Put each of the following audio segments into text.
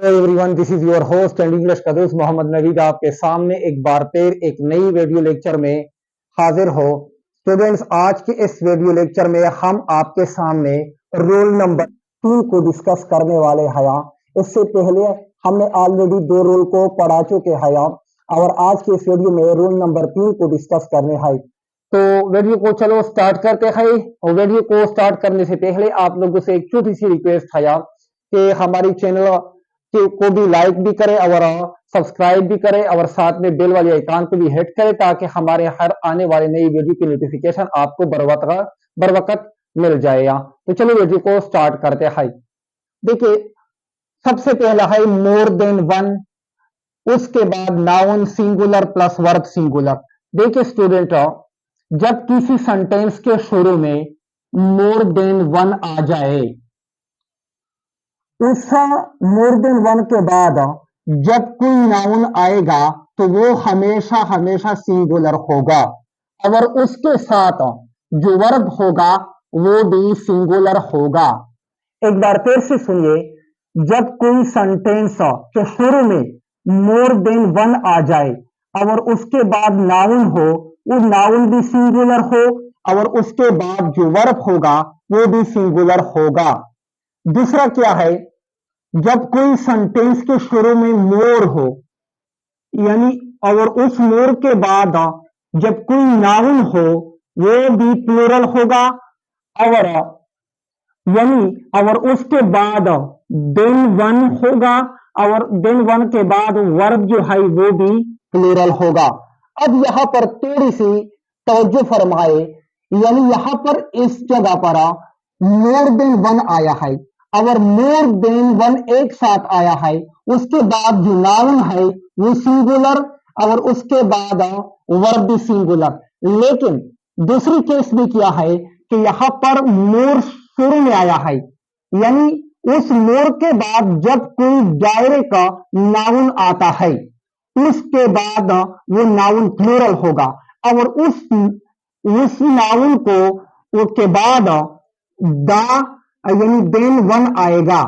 Hello everyone, this is your host and English Quddus Mohammad Naveed आपके सामने एक बार फिर एक नई वीडियो लेक्चर में हाजिर हो। स्टूडेंट्स, आज के इस वीडियो लेक्चर में हम आपके सामने रोल नंबर 3 को डिस्कस करने वाले हैं। इससे पहले हमने ऑलरेडी 2 रोल को पढ़ा चुके हैं और आज के इस वीडियो में रोल नंबर 3 को डिस्कस करने हैं। तो वीडियो को चलो स्टार्ट करते हैं। और वीडियो को स्टार्ट करने से पहले आप लोगों से एक छोटी सी रिक्वेस्ट है कि हमारी चैनल को भी लाइक भी करें और सब्सक्राइब भी करें और साथ में बेल वाली आइकन को भी हिट करें ताकि हमारे हर आने वाले नई वीडियो की नोटिफिकेशन आपको बर वक्त मिल जाए। तो चलो वीडियो को स्टार्ट करते हैं। देखिए, सबसे पहला है मोर देन वन, उसके बाद noun singular plus verb singular. देखिए स्टूडेंट, जब किसी सेंटेंस के शुरू में मोर देन वन आ जाए, उस मोर देन वन के बाद जब कोई नाउन आएगा तो वो हमेशा हमेशा सिंगुलर होगा और उसके साथ जो वर्ब होगा वो भी सिंगुलर होगा। एक बार फिर से सुनिए, जब कोई सेंटेंस के शुरू में मोर देन वन आ जाए और उसके बाद नाउन हो, वो नाउन भी सिंगुलर हो और उसके बाद जो वर्ब होगा वो भी सिंगुलर होगा। दूसरा क्या है, जब कोई सेंटेंस के शुरू में मोर हो यानी और उस मोर के बाद जब कोई नाउन हो वो भी प्लूरल होगा और यानी और उसके बाद देन वन होगा और देन वन के बाद वर्ब जो है वो भी प्लूरल होगा। अब यहां पर थोड़ी सी तवज्जो फरमाए, यानी यहां पर इस जगह पर मोर देन वन आया है और मोर देन वन एक साथ आया है, उसके बाद जो नाउन है वो सिंगुलर और उसके बाद वर्ब भी सिंगुलर। लेकिन दूसरी केस में क्या है कि यहां पर मोर शुरू में आया है, यानी उस मोर के बाद जब कोई डायरेक्ट नाउन आता है उसके बाद वो नाउन प्लूरल होगा और उस नाउन को के बाद दा यानी देन वन आएगा,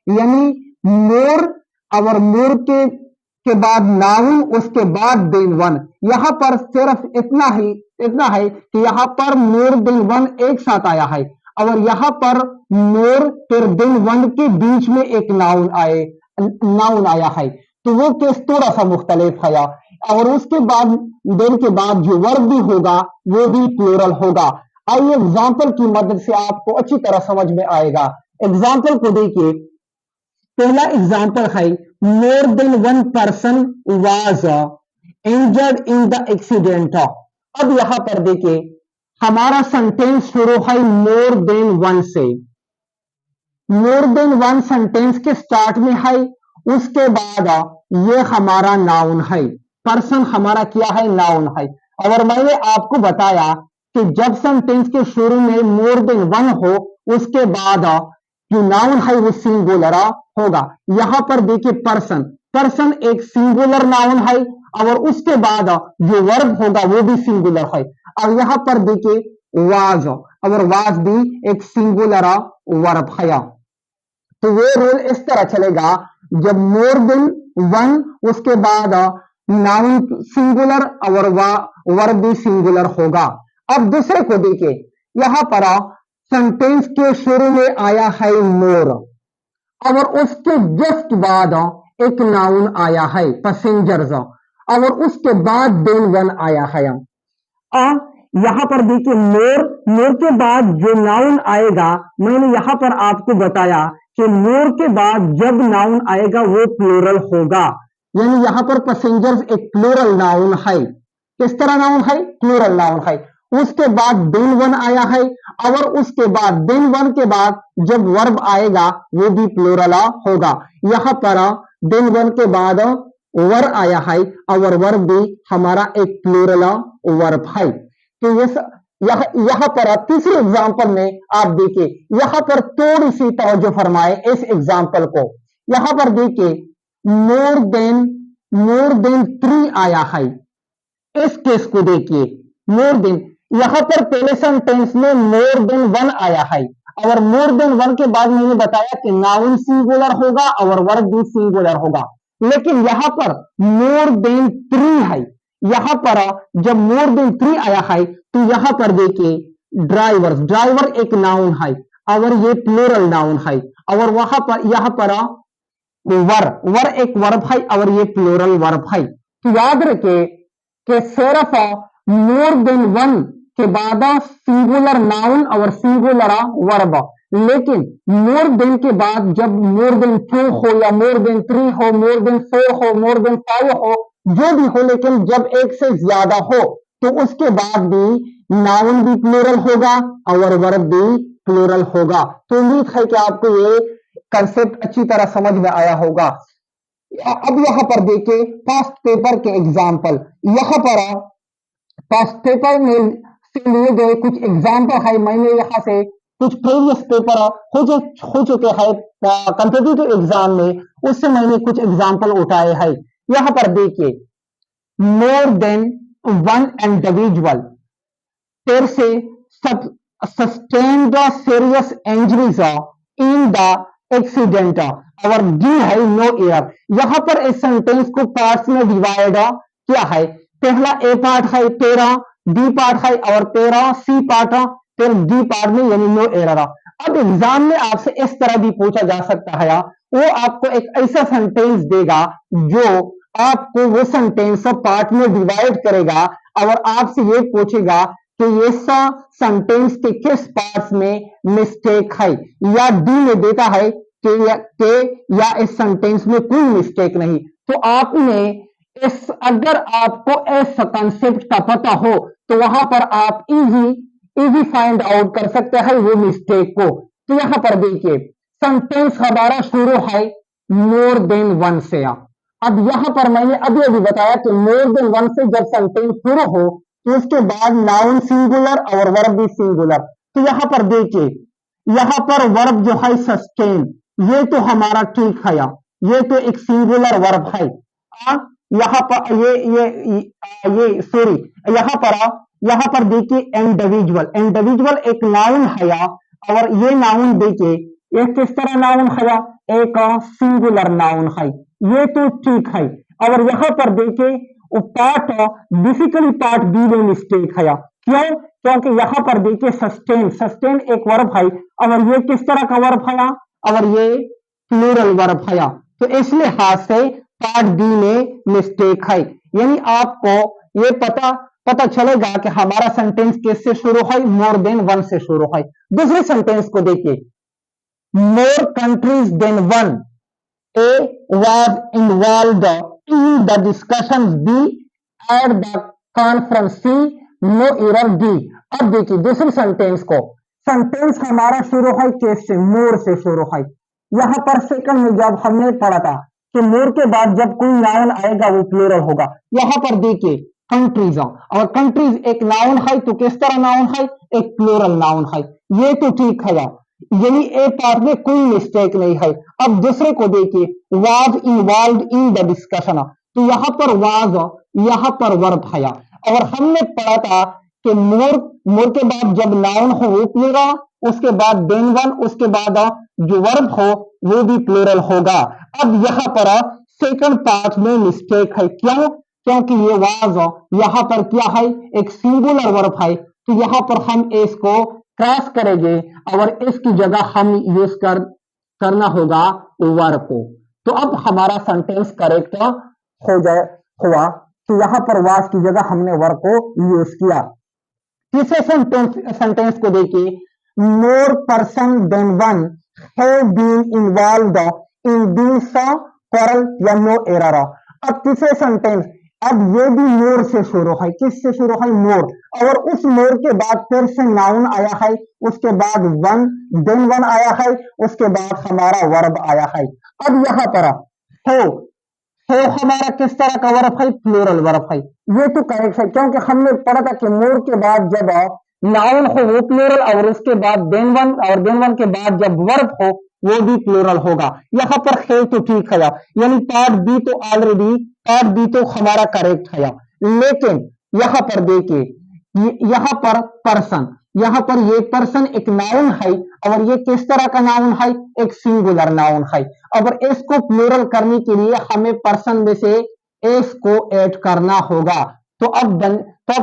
यानी मोर और मोर के बाद नाउन उसके बाद देन वन। यहां पर सिर्फ इतना है कि यहां पर मोर देन वन एक साथ आया है और यहां पर मोर फिर देन वन के बीच में एक नाउन आया है, तो वो केस थोड़ा सा मुख्तलिफ है और उसके बाद देन के बाद जो वर्ब भी होगा वो भी प्लूरल होगा। आइए एग्जाम्पल की मदद से आपको अच्छी तरह समझ में आएगा। एग्जाम्पल को देखिए, पहला एग्जाम्पल है more than one person was injured in the accident. अब यहां पर देखिए हमारा सेंटेंस शुरू है मोर देन वन से। मोर देन वन सेंटेंस के स्टार्ट में है, उसके बाद ये हमारा नाउन है, पर्सन हमारा क्या है, नाउन है। और मैंने आपको बताया कि जब सेंटेंस के शुरू में मोर देन वन हो उसके बाद जो नाउन है वो सिंगुलर होगा। यहां पर देखिए पर्सन एक सिंगुलर नाउन है और उसके बाद जो वर्ब होगा वो भी सिंगुलर है। और यहां पर देखिए वाज और वाज भी एक सिंगुलर वर्ब है। तो ये रूल इस तरह चलेगा, जब मोर देन वन उसके बाद नाउन सिंगुलर और वर्ब भी सिंगुलर होगा। अब दूसरे को देखिए, यहां पर सेंटेंस के शुरू में आया है मोर और उसके जस्ट बाद एक नाउन आया है पैसेंजर्स और उसके बाद देन वन आया है। यहां पर देखिए मोर के बाद जो नाउन आएगा, मैंने यहां पर आपको बताया कि मोर के बाद जब नाउन आएगा वो प्लूरल होगा, यानी यहां पर पैसेंजर्स एक प्लूरल नाउन है। किस तरह नाउन है, प्लूरल नाउन है। उसके बाद देन वन आया है और उसके बाद देन वन के बाद जब वर्ब आएगा वो भी प्लूरल होगा। यहां पर देन वन के बाद वर्ब आया है और वर्ब भी हमारा एक प्लूरल वर्ब है। तो यहां पर तीसरे एग्जांपल में आप देखिए, यहां पर थोड़ी सी तवज्जो फरमाए इस एग्जांपल को। यहां पर देखिए मोर देन 3 आया है। इस केस को देखिए, मोर देन, यहां पर पहले सेंटेंस में मोर देन वन आया है और मोर देन वन के बाद मैंने बताया कि नाउन सिंगुलर होगा और वर्ब भी सिंगुलर होगा। लेकिन यहां पर मोर देन 3 है। यहां पर जब मोर देन 3 आया है तो यहां पर देखिए ड्राइवर्स, ड्राइवर एक नाउन है और ये प्लूरल नाउन है। और वहां पर यहां पर वर एक वर्ब है और ये प्लूरल वर्ब है। तो याद रखे कि सिर्फ मोर देन वन के बाद सिंगुलर नाउन और सिंगुलर वर्ब, लेकिन मोर देन के बाद जब मोर देन 2 हो या मोर देन 3 हो, मोर देन 4 हो, मोर देन 5 हो, जो भी हो, लेकिन जब एक से ज्यादा हो तो उसके बाद भी नाउन भी प्लूरल होगा और वर्ब भी प्लूरल होगा। तो उम्मीद है कि आपको ये कंसेप्ट अच्छी तरह समझ में आया होगा। अब यहां पर देखिए पास्ट पेपर के एग्जाम्पल, यहां पर पास्ट पेपर में से लिए गए कुछ एग्जाम्पल है। मैंने यहाँ से कुछ प्रीवियस पेपर हो चुके हैं कॉम्पिटिटिव एग्जाम में, उससे मैंने कुछ एग्जाम्पल उठाए हैं। यहां पर देखिए मोर देन वन इंडिविजुअल फिर से sustain the serious injuries in the accident और डी है नो एयर। यहां पर इस सेंटेंस को पार्ट्स में डिवाइड किया है। पहला ए पार्ट है 13, बी पार्ट है और 13, सी पार्ट फिर डी पार्ट में यानी नो एरर। अब एग्जाम में आपसे इस तरह भी पूछा जा सकता है, वो आपको एक ऐसा सेंटेंस देगा जो आपको वो सेंटेंस पार्ट में डिवाइड करेगा और आपसे ये पूछेगा कि ये सेंटेंस के किस पार्ट्स में मिस्टेक है, या डी में देता है कि या इस सेंटेंस में कोई मिस्टेक नहीं। तो आपने अगर आपको इस कंसेप्ट का पता हो तो वहां पर आप इजी फाइंड आउट कर सकते हैं वो मिस्टेक को। तो यहां पर देखिए सेंटेंस हमारा शुरू है मोर देन वन से। अब यहां पर मैंने अभी अभी बताया कि मोर देन वन से जब सेंटेंस शुरू हो तो उसके बाद नाउन सिंगुलर और वर्ब भी सिंगुलर। तो यहां पर देखिए यहां पर वर्ब जो है सस्टेन, ये तो हमारा ठीक है, ये तो एक सिंगुलर वर्ब है। यहाँ पर ये सॉरी यहाँ पर देखिए इंडिविजुअल, इंडिविजुअल एक नाउन है और ये नाउन देखिए ये किस तरह नाउन है, एक सिंगुलर नाउन है, ये तो ठीक है। और यहाँ पर देखिए पार्ट बेसिकली पार्ट बी में मिस्टेक है। क्यों? क्योंकि यहाँ पर देखिए सस्टेन, सस्टेन एक वर्ब है और ये किस तरह का वर्ब है और ये प्लूरल वर्ब है। तो इस लिहाज से पार्ट बी में मिस्टेक है। यानी आपको ये पता चलेगा कि हमारा सेंटेंस किससे शुरू है, मोर देन वन से शुरू है। दूसरे सेंटेंस को देखिए more countries than one, A was involved in the discussions, B at the conference, C no error, D. अब देखिए दूसरे सेंटेंस को, सेंटेंस हमारा शुरू है किससे, मोर से शुरू है। यहां पर सेकंड में जब हमने पढ़ा था कि मोर के बाद जब कोई नाउन आएगा वो प्लूरल होगा। यहां पर देखिए कंट्रीज, और कंट्रीज एक नाउन है तो किस तरह नाउन है, एक प्लूरल नाउन है, ये तो ठीक है, यानी ए पार्ट में कोई मिस्टेक नहीं है। अब दूसरे को देखिए was involved in the discussion, तो यहां पर वाज यहां पर वर्ब है और हमने पढ़ा था कि मोर के बाद जब नाउन हो वो प्लूरल, उसके बाद देन वन, उसके बाद जो वर्ब हो वो भी प्लूरल होगा। अब यहां पर सेकंड पार्ट में मिस्टेक है। क्यों? क्योंकि ये वाज यहां पर क्या है, एक सिंगुलर वर्ब है, तो यहां पर हम इसको क्रॉस करेंगे और इसकी जगह हम यूज करना होगा वर्ब को। तो अब हमारा सेंटेंस करेक्ट हुआ कि यहां पर वाज की जगह हमने वर्ब को यूज किया। तीसरे सेंटेंस को देखिए more person than one have been involved in this quarrel या नो एरर। अब तीसरे सेंटेंस, अब ये भी मोर से शुरू है, किससे शुरू है, मोर, और उस मोर के बाद फिर से नाउन आया है, उसके बाद वन, देन वन आया है, उसके बाद हमारा वर्ब आया है। अब यहां पर है हमारा किस तरह का वर्ब है, प्लूरल वर्ब है, ये तो करेक्ट है क्योंकि हमने पढ़ा था कि मोर के बाद जब नाउन हो वो प्लूरल और उसके बाद देन वन, और देन वन के बाद जब वर्ब हो वो भी प्लूरल होगा। यहां पर है तो ठीक है, यानी पार्ट बी तो ऑलरेडी पार्ट बी तो हमारा करेक्ट है। लेकिन यहां पर देखिए यहां पर पर्सन, यहाँ पर ये पर्सन एक नाउन है और ये किस तरह का नाउन है, एक सिंगुलर नाउन है। और इसको प्लूरल करने के लिए हमें पर्सन में से एस को ऐड करना होगा। तो अब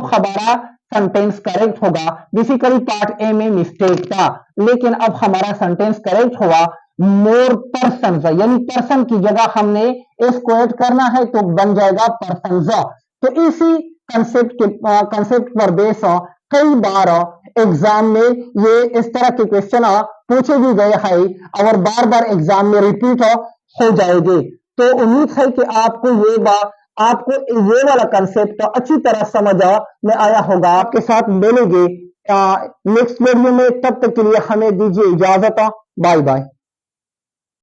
हमारा सेंटेंस करेक्ट होगा। बेसिकली पार्ट ए में मिस्टेक था, लेकिन अब हमारा सेंटेंस करेक्ट हुआ। मोर पर्सन, यानी पर्सन की जगह हमने एस को ऐड करना है तो बन जाएगा पर्सन। तो इसी कंसेप्ट पर बेस कई बार एग्जाम में ये इस तरह के क्वेश्चन पूछे भी गए हैं और बार बार एग्जाम में रिपीट हो जाएंगे। तो उम्मीद है कि आपको ये वाला कंसेप्ट अच्छी तरह समझ में आया होगा। आपके साथ मिलेंगे नेक्स्ट वीडियो में, तब तक के लिए हमें दीजिए इजाजत। Bye bye.